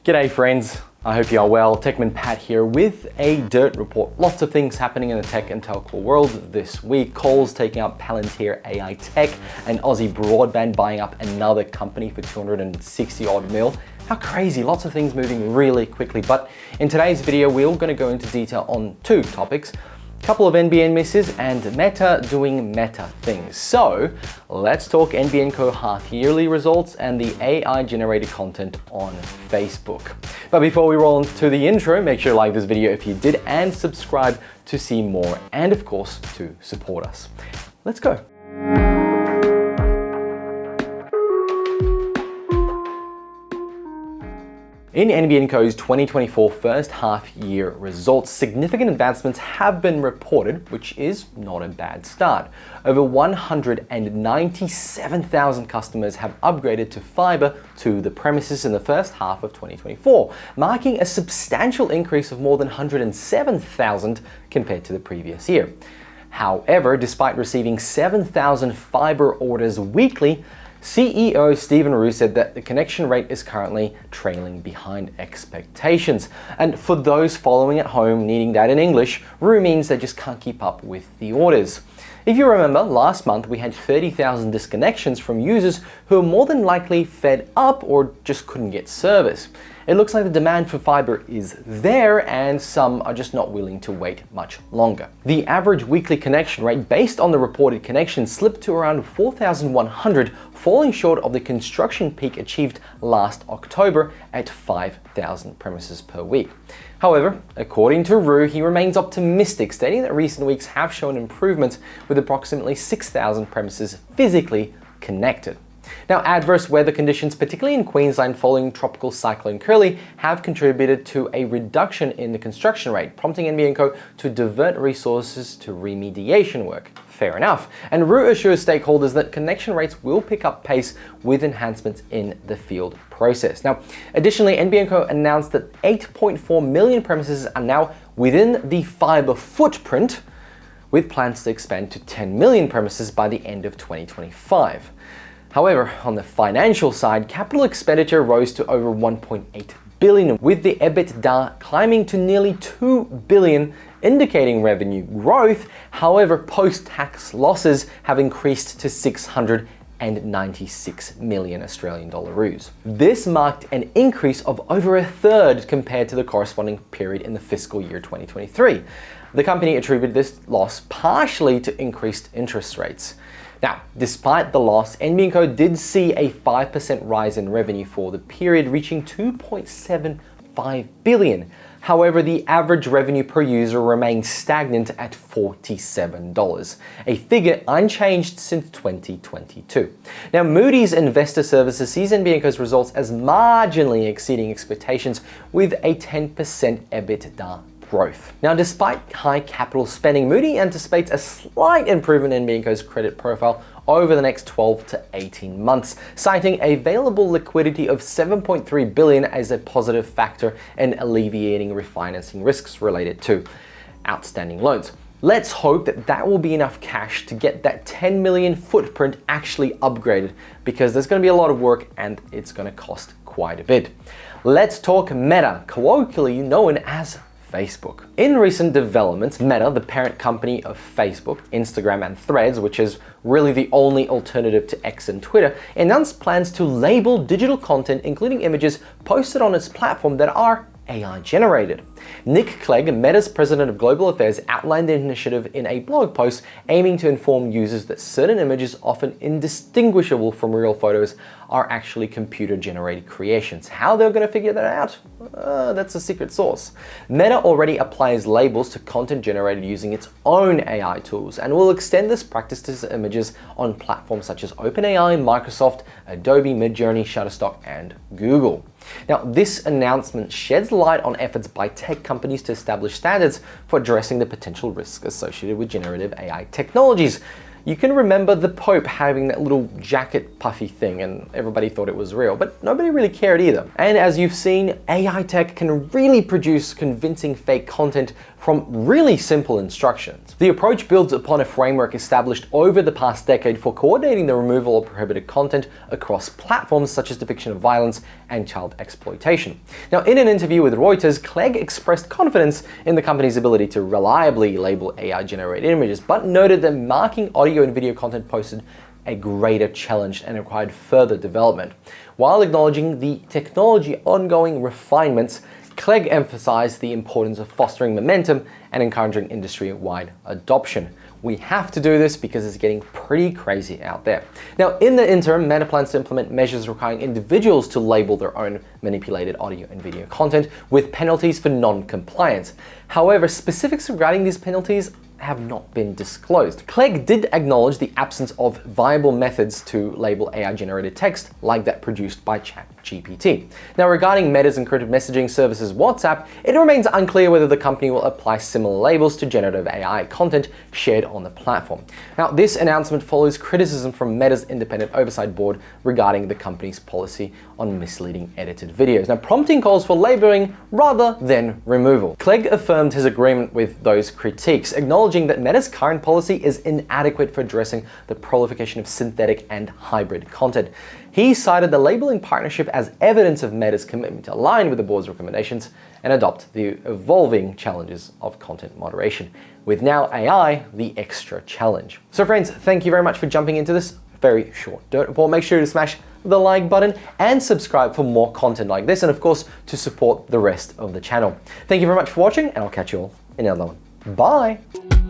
G'day friends, I hope you are well. TechManPat here with a dirt report. Lots of things happening in the tech and telco world this week. Coles taking out Palantir AI Tech, and Aussie Broadband buying up another company for 260 odd mil. How crazy, lots of things moving really quickly. But in today's video, we're going to go into detail on two topics. Couple of NBN misses and Meta doing Meta things. So let's talk NBN Co half-yearly results and the AI-generated content on Facebook. But before we roll into the intro, make sure to like this video if you did and subscribe to see more and of course to support us. Let's go. In NBN Co's 2024 first half year results, significant advancements have been reported, which is not a bad start. Over 197,000 customers have upgraded to fiber to the premises in the first half of 2024, marking a substantial increase of more than 107,000 compared to the previous year. However, despite receiving 7,000 fiber orders weekly, CEO Stephen Rue said that the connection rate is currently trailing behind expectations. And for those following at home needing that in English, Rue means they just can't keep up with the orders. If you remember, last month we had 30,000 disconnections from users who are more than likely fed up or just couldn't get service. It looks like the demand for fiber is there and some are just not willing to wait much longer. The average weekly connection rate based on the reported connections slipped to around 4,100, falling short of the construction peak achieved last October at 5,000 premises per week. However, according to Rue, he remains optimistic, stating that recent weeks have shown improvements with approximately 6,000 premises physically connected. Now, adverse weather conditions, particularly in Queensland following Tropical Cyclone Curly, have contributed to a reduction in the construction rate, prompting NBN Co to divert resources to remediation work. Fair enough. And Rue assures stakeholders that connection rates will pick up pace with enhancements in the field process. Now, additionally, NBN Co announced that 8.4 million premises are now within the fiber footprint, with plans to expand to 10 million premises by the end of 2025. However, on the financial side, capital expenditure rose to over 1.8 billion, with the EBITDA climbing to nearly 2 billion, indicating revenue growth. However, post-tax losses have increased to 696 million Australian dollars. This marked an increase of over a third compared to the corresponding period in the fiscal year 2023. The company attributed this loss partially to increased interest rates. Now, despite the loss, NBN Co did see a 5% rise in revenue for the period, reaching 2.75 billion. However, the average revenue per user remained stagnant at $47, a figure unchanged since 2022. Now, Moody's Investor Services sees NBN Co's results as marginally exceeding expectations with a 10% EBITDA growth. Now, despite high capital spending, Moody anticipates a slight improvement in NBN Co's credit profile over the next 12 to 18 months, citing available liquidity of 7.3 billion as a positive factor in alleviating refinancing risks related to outstanding loans. Let's hope that that will be enough cash to get that 10 million footprint actually upgraded, because there's going to be a lot of work and it's going to cost quite a bit. Let's talk Meta, colloquially known as Facebook. In recent developments, Meta, the parent company of Facebook, Instagram and Threads, which is really the only alternative to X and Twitter, announced plans to label digital content, including images posted on its platform, that are AI generated. Nick Clegg, Meta's president of global affairs, outlined the initiative in a blog post aiming to inform users that certain images, often indistinguishable from real photos, are actually computer-generated creations. How they're going to figure that out? That's a secret sauce. Meta already applies labels to content generated using its own AI tools and will extend this practice to images on platforms such as OpenAI, Microsoft, Adobe, Midjourney, Shutterstock, and Google. Now, this announcement sheds light on efforts by tech companies to establish standards for addressing the potential risks associated with generative AI technologies. You can remember the Pope having that little jacket puffy thing and everybody thought it was real, but nobody really cared either. And as you've seen, AI tech can really produce convincing fake content from really simple instructions. The approach builds upon a framework established over the past decade for coordinating the removal of prohibited content across platforms such as depiction of violence and child exploitation. Now, in an interview with Reuters, Clegg expressed confidence in the company's ability to reliably label AI-generated images, but noted that marking audio and video content posted a greater challenge and required further development. While acknowledging the technology ongoing refinements, Clegg emphasized the importance of fostering momentum and encouraging industry-wide adoption. We have to do this because it's getting pretty crazy out there. Now, in the interim, Meta plans to implement measures requiring individuals to label their own manipulated audio and video content with penalties for non-compliance. However, specifics regarding these penalties have not been disclosed. Clegg did acknowledge the absence of viable methods to label AI-generated text like that produced by ChatGPT. Now, regarding Meta's encrypted messaging services WhatsApp, it remains unclear whether the company will apply similar labels to generative AI content shared on the platform. Now, this announcement follows criticism from Meta's independent oversight board regarding the company's policy on misleading edited videos, now prompting calls for labeling rather than removal. Clegg affirmed his agreement with those critiques, acknowledging that Meta's current policy is inadequate for addressing the proliferation of synthetic and hybrid content. He cited the labeling partnership as evidence of Meta's commitment to align with the board's recommendations and adopt the evolving challenges of content moderation, with now AI the extra challenge. So friends, thank you very much for jumping into this very short dirt report. Make sure to smash the like button and subscribe for more content like this, and of course to support the rest of the channel. Thank you very much for watching, and I'll catch you all in another one. Bye!